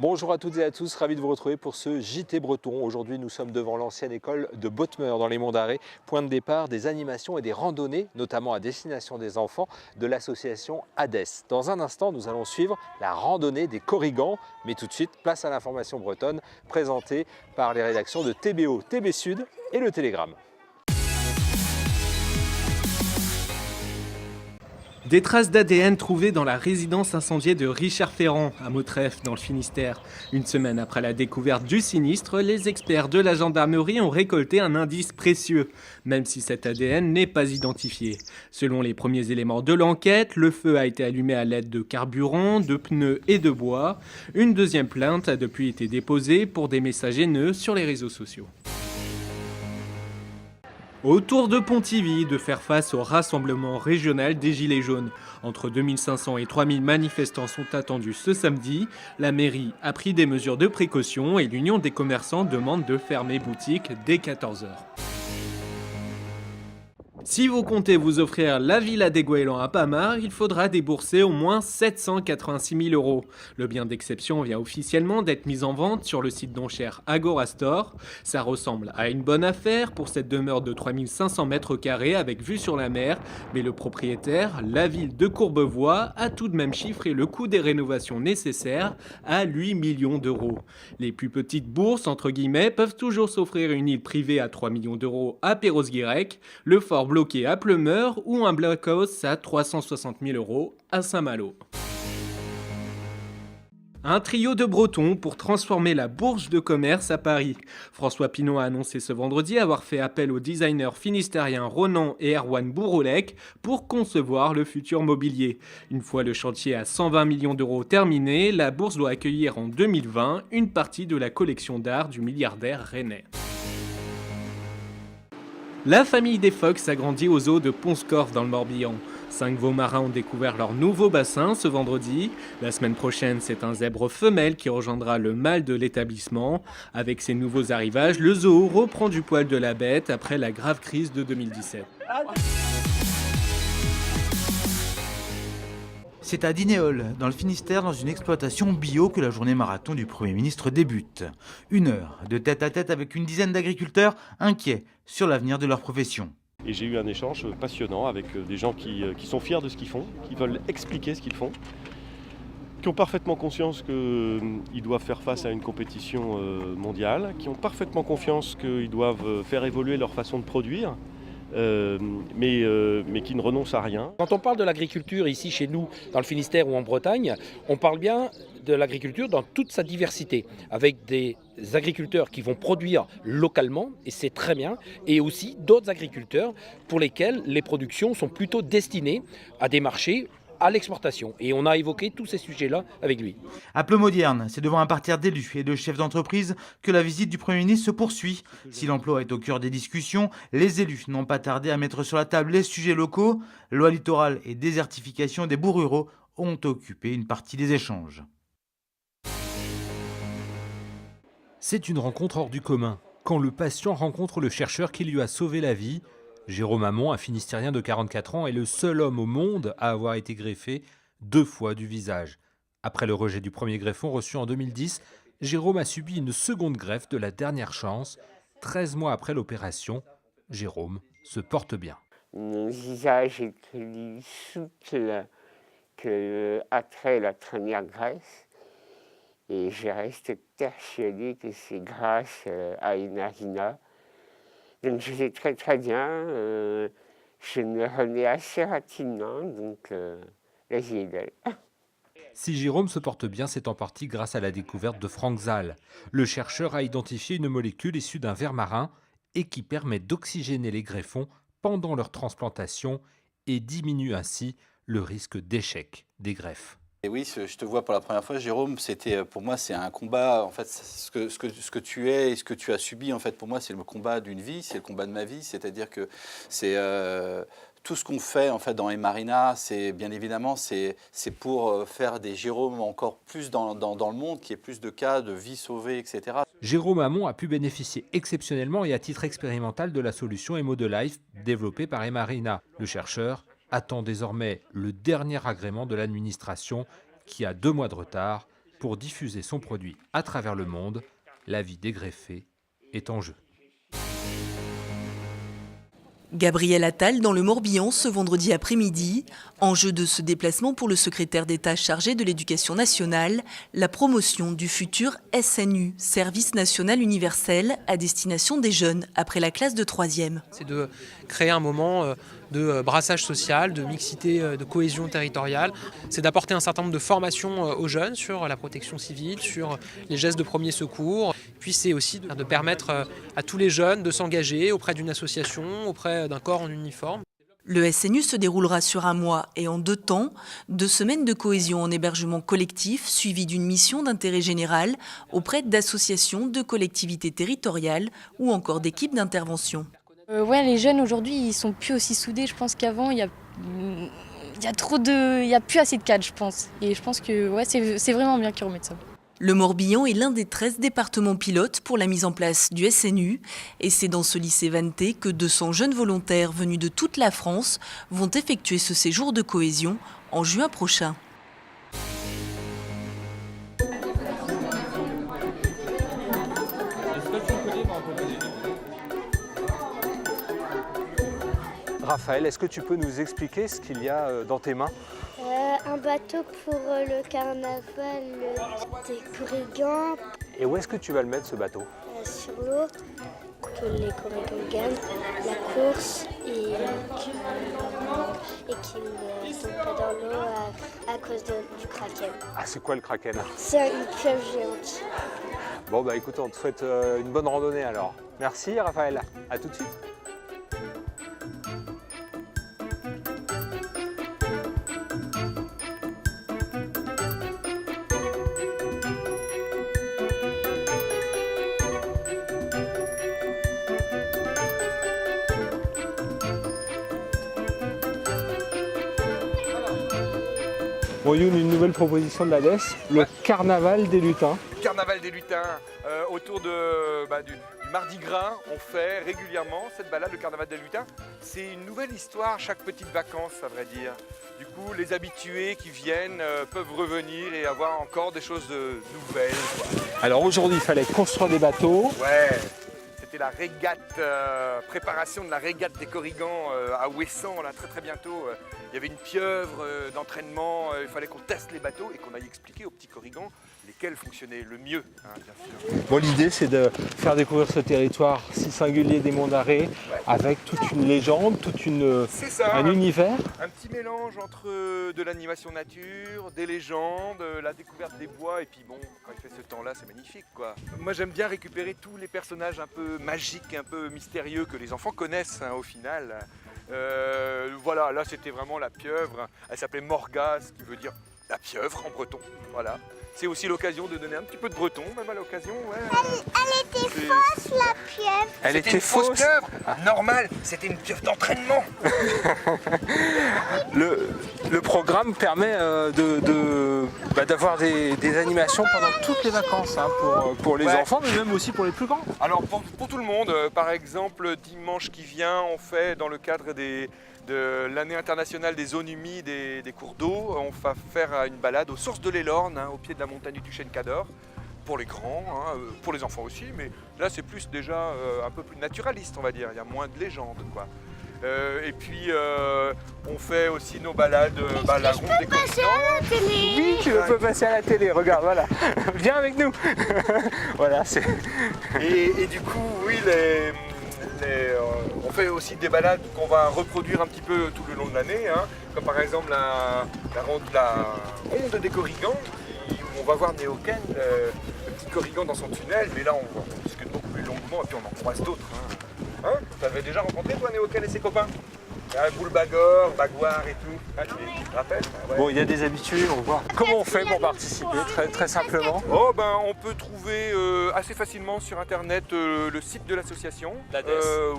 Bonjour à toutes et à tous, ravi de vous retrouver pour ce JT Breton. Aujourd'hui, nous sommes devant l'ancienne école de Bothmer dans les Monts d'Arrée, point de départ des animations et des randonnées, notamment à destination des enfants de l'association ADES. Dans un instant, nous allons suivre la randonnée des Corrigans, mais tout de suite, place à l'information bretonne présentée par les rédactions de TBO, TB Sud et Le Télégramme. Des traces d'ADN trouvées dans la résidence incendiée de Richard Ferrand, à Mautreffe, dans le Finistère. Une semaine après la découverte du sinistre, les experts de la gendarmerie ont récolté un indice précieux, même si cet ADN n'est pas identifié. Selon les premiers éléments de l'enquête, le feu a été allumé à l'aide de carburant, de pneus et de bois. Une deuxième plainte a depuis été déposée pour des messages haineux sur les réseaux sociaux. Au tour de Pontivy de faire face au rassemblement régional des Gilets jaunes. Entre 2500 et 3000 manifestants sont attendus ce samedi. La mairie a pris des mesures de précaution et l'Union des commerçants demande de fermer boutique dès 14 h. Si vous comptez vous offrir la villa des Goélands à Pamar, il faudra débourser au moins 786 000 €. Le bien d'exception vient officiellement d'être mis en vente sur le site d'enchères Agora Store. Ça ressemble à une bonne affaire pour cette demeure de 3500 mètres carrés avec vue sur la mer, mais le propriétaire, la ville de Courbevoie, a tout de même chiffré le coût des rénovations nécessaires à 8 millions d'euros. Les plus petites bourses, entre guillemets, peuvent toujours s'offrir une île privée à 3 millions d'euros à Perros-Guirec, le fort bloqué à Pleumeur ou un blockhouse à 360 000 € à Saint-Malo. Un trio de Bretons pour transformer la bourse de commerce à Paris. François Pinault a annoncé ce vendredi avoir fait appel aux designers finistériens Ronan et Erwan Bourolec pour concevoir le futur mobilier. Une fois le chantier à 120 millions d'euros terminé, la bourse doit accueillir en 2020 une partie de la collection d'art du milliardaire rennais. La famille des phoques s'agrandit aux eaux de Pont-Scorff dans le Morbihan. 5 veaux marins ont découvert leur nouveau bassin ce vendredi. La semaine prochaine, c'est un zèbre femelle qui rejoindra le mâle de l'établissement. Avec ces nouveaux arrivages, le zoo reprend du poil de la bête après la grave crise de 2017. C'est à Dinéol, dans le Finistère, dans une exploitation bio que la journée marathon du Premier ministre débute. 1 heure de tête à tête avec une dizaine d'agriculteurs inquiets sur l'avenir de leur profession. Et j'ai eu un échange passionnant avec des gens qui sont fiers de ce qu'ils font, qui veulent expliquer ce qu'ils font, qui ont parfaitement conscience qu'ils doivent faire face à une compétition mondiale, qui ont parfaitement confiance qu'ils doivent faire évoluer leur façon de produire. Mais qui ne renonce à rien. Quand on parle de l'agriculture ici chez nous, dans le Finistère ou en Bretagne, on parle bien de l'agriculture dans toute sa diversité, avec des agriculteurs qui vont produire localement, et c'est très bien, et aussi d'autres agriculteurs pour lesquels les productions sont plutôt destinées à des marchés à l'exportation. Et on a évoqué tous ces sujets-là avec lui. À Pleumodierne, c'est devant un parterre d'élus et de chefs d'entreprise que la visite du Premier ministre se poursuit. Si l'emploi est au cœur des discussions, les élus n'ont pas tardé à mettre sur la table les sujets locaux. Loi littorale et désertification des bouts ruraux ont occupé une partie des échanges. C'est une rencontre hors du commun. Quand le patient rencontre le chercheur qui lui a sauvé la vie, Jérôme Hamon, un Finistérien de 44 ans, est le seul homme au monde à avoir été greffé 2 fois du visage. Après le rejet du premier greffon reçu en 2010, Jérôme a subi une seconde greffe de la dernière chance. 13 mois après l'opération, Jérôme se porte bien. Mon visage est plus souple qu'après la première greffe. Et je reste persuadé que c'est grâce à Inarina. Donc je vais très très bien, je me remets assez rapidement, donc la vie est belle. Si Jérôme se porte bien, c'est en partie grâce à la découverte de Frank Zahl. Le chercheur a identifié une molécule issue d'un ver marin et qui permet d'oxygéner les greffons pendant leur transplantation et diminue ainsi le risque d'échec des greffes. Et oui, je te vois pour la première fois, Jérôme. Pour moi, c'est un combat. En fait, ce que tu es et ce que tu as subi, en fait, pour moi, c'est le combat d'une vie, c'est le combat de ma vie. C'est-à-dire que c'est tout ce qu'on fait en fait dans Emarina, c'est bien évidemment c'est pour faire des Jérôme encore plus dans le monde, qu'il y ait plus de cas de vie sauvée, etc. Jérôme Hamon a pu bénéficier exceptionnellement et à titre expérimental de la solution HemoDelife développée par Emarina. Le chercheur attend désormais le dernier agrément de l'administration qui a 2 mois de retard pour diffuser son produit à travers le monde. La vie des greffés est en jeu. Gabriel Attal dans le Morbihan ce vendredi après-midi. Enjeu de ce déplacement pour le secrétaire d'État chargé de l'Éducation nationale, la promotion du futur SNU, Service national universel, à destination des jeunes après la classe de 3e. C'est de créer un moment de brassage social, de mixité, de cohésion territoriale. C'est d'apporter un certain nombre de formations aux jeunes sur la protection civile, sur les gestes de premier secours. Puis c'est aussi de permettre à tous les jeunes de s'engager auprès d'une association, auprès d'un corps en uniforme. Le SNU se déroulera sur un mois et en 2 temps, 2 semaines de cohésion en hébergement collectif suivies d'une mission d'intérêt général auprès d'associations, de collectivités territoriales ou encore d'équipes d'intervention. Ouais, les jeunes aujourd'hui, ils sont plus aussi soudés. Je pense qu'avant, il y a plus assez de cadres, je pense. Et je pense que ouais, c'est vraiment bien qu'ils remettent ça. Le Morbihan est l'un des 13 départements pilotes pour la mise en place du SNU. Et c'est dans ce lycée Vanté que 200 jeunes volontaires venus de toute la France vont effectuer ce séjour de cohésion en juin prochain. Raphaël, est-ce que tu peux nous expliquer ce qu'il y a dans tes mains? Un bateau pour le carnaval des Korrigans. Et où est-ce que tu vas le mettre, ce bateau? Sur l'eau, que les Korrigans gagnent la course et qu'ils ne tombent pas dans l'eau à cause du kraken. Ah, c'est quoi le kraken? C'est une pieuvre géante. Bon, bah écoute, on te souhaite une bonne randonnée alors. Merci Raphaël, à tout de suite. Bon Youn, une nouvelle proposition de l'ADES, le carnaval des lutins. Carnaval des lutins, autour du Mardi Gras, on fait régulièrement cette balade, le carnaval des lutins. C'est une nouvelle histoire chaque petite vacances, à vrai dire. Du coup, les habitués qui viennent peuvent revenir et avoir encore des choses nouvelles, quoi. Alors aujourd'hui, il fallait construire des bateaux. Ouais, c'était la régate, préparation de la régate des Korrigans à Ouessant, là, très bientôt. Il y avait une pieuvre d'entraînement, il fallait qu'on teste les bateaux et qu'on aille expliquer aux petits Korrigans lesquels fonctionnaient le mieux, hein, bien sûr. Bon, l'idée, c'est de faire découvrir ce territoire si singulier des Monts d'Arrée, avec toute une légende, un univers. Un petit mélange entre de l'animation nature, des légendes, la découverte des bois, et puis bon, quand il fait ce temps-là, c'est magnifique, quoi. Moi, j'aime bien récupérer tous les personnages un peu magiques, un peu mystérieux que les enfants connaissent, hein, au final. Voilà, là, c'était vraiment la pieuvre. Elle s'appelait Morga, ce qui veut dire la pieuvre en breton, voilà. C'est aussi l'occasion de donner un petit peu de breton, même à l'occasion. Ouais. Elle était fausse, la pieuvre. Elle était fausse pieuvre. Normal, c'était une pieuvre d'entraînement. Le programme permet d'avoir des animations pendant toutes les vacances, hein, pour les enfants, mais même aussi pour les plus grands. Alors pour tout le monde, par exemple, dimanche qui vient, on fait dans le cadre de l'année internationale des zones humides et des cours d'eau, on va faire une balade aux sources de l'Elorn, hein, au pied de la montagne du Chêne-Cador, pour les grands, hein, pour les enfants aussi, mais là c'est plus déjà un peu plus naturaliste, on va dire, il y a moins de légendes, quoi. Et puis on fait aussi nos balades, la ronde des Korrigans. Oui, tu peux passer à la télé, regarde, voilà, viens avec nous. Voilà, c'est... Et du coup, oui, on fait aussi des balades qu'on va reproduire un petit peu tout le long de l'année, hein, comme par exemple la ronde des Korrigans, où on va voir Néoken, le petit Korrigan dans son tunnel, mais là on discute beaucoup plus longuement et puis on en croise d'autres. Hein, tu avais déjà rencontré toi Néoken et ses copains? Boulbagor, Bagoire et tout. Ah, tu te rappelles? Ouais. Bon, il y a des habitués, on voit. Comment on fait pour participer, très simplement? Oh, ben, on peut trouver assez facilement sur internet le site de l'association.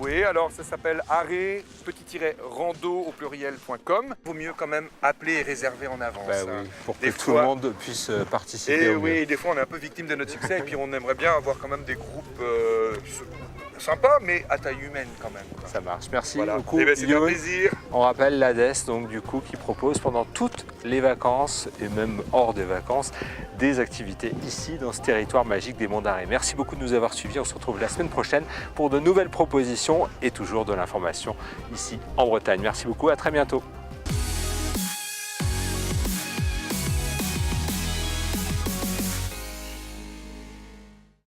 Oui, alors ça s'appelle arrêt-rando au pluriel.com. Vaut mieux quand même appeler et réserver en avance. Bah, oui, pour que tout le monde puisse participer. Et oui, des fois on est un peu victime de notre succès et puis on aimerait bien avoir quand même des groupes sympa, mais à taille humaine quand même. Ça marche. Merci Voilà. beaucoup. Eh ben, c'est un Youn. plaisir. On rappelle l'ADES, donc du coup, qui propose pendant toutes les vacances et même hors des vacances, des activités ici dans ce territoire magique des Monts d'Arrée. Merci beaucoup de nous avoir suivis. On se retrouve la semaine prochaine pour de nouvelles propositions et toujours de l'information ici en Bretagne. Merci beaucoup. À très bientôt.